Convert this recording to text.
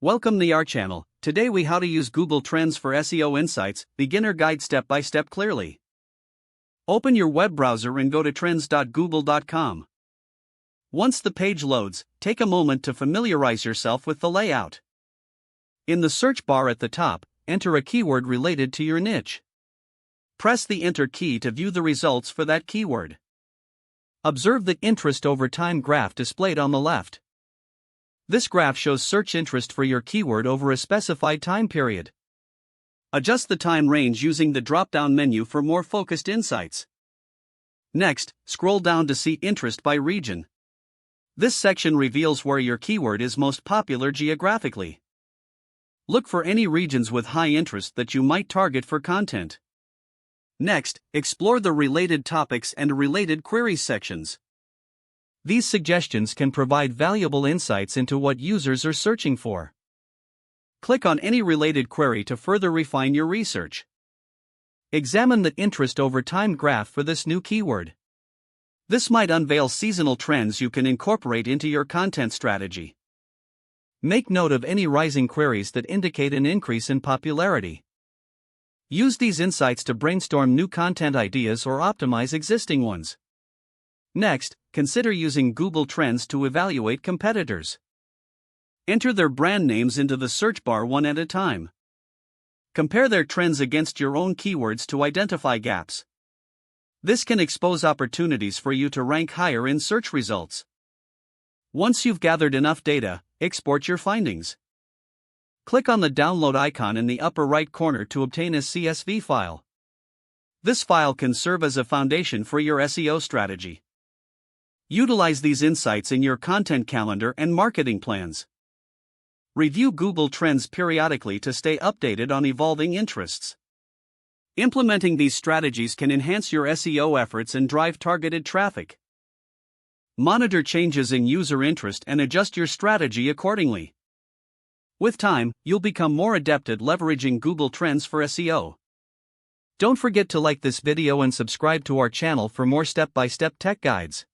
Welcome to our channel. Today we how to use Google Trends for SEO Insights, beginner guide step by step clearly. Open your web browser and go to trends.google.com. Once the page loads, take a moment to familiarize yourself with the layout. In the search bar at the top, enter a keyword related to your niche. Press the Enter key to view the results for that keyword. Observe the interest over time graph displayed on the left. This graph shows search interest for your keyword over a specified time period. Adjust the time range using the drop-down menu for more focused insights. Next, scroll down to see interest by region. This section reveals where your keyword is most popular geographically. Look for any regions with high interest that you might target for content. Next, explore the related topics and related queries sections. These suggestions can provide valuable insights into what users are searching for. Click on any related query to further refine your research. Examine the interest over time graph for this new keyword. This might unveil seasonal trends you can incorporate into your content strategy. Make note of any rising queries that indicate an increase in popularity. Use these insights to brainstorm new content ideas or optimize existing ones. Next, consider using Google Trends to evaluate competitors. Enter their brand names into the search bar one at a time. Compare their trends against your own keywords to identify gaps. This can expose opportunities for you to rank higher in search results. Once you've gathered enough data, export your findings. Click on the download icon in the upper right corner to obtain a CSV file. This file can serve as a foundation for your SEO strategy. Utilize these insights in your content calendar and marketing plans. Review Google Trends periodically to stay updated on evolving interests. Implementing these strategies can enhance your SEO efforts and drive targeted traffic. Monitor changes in user interest and adjust your strategy accordingly. With time, you'll become more adept at leveraging Google Trends for SEO. Don't forget to like this video and subscribe to our channel for more step-by-step tech guides.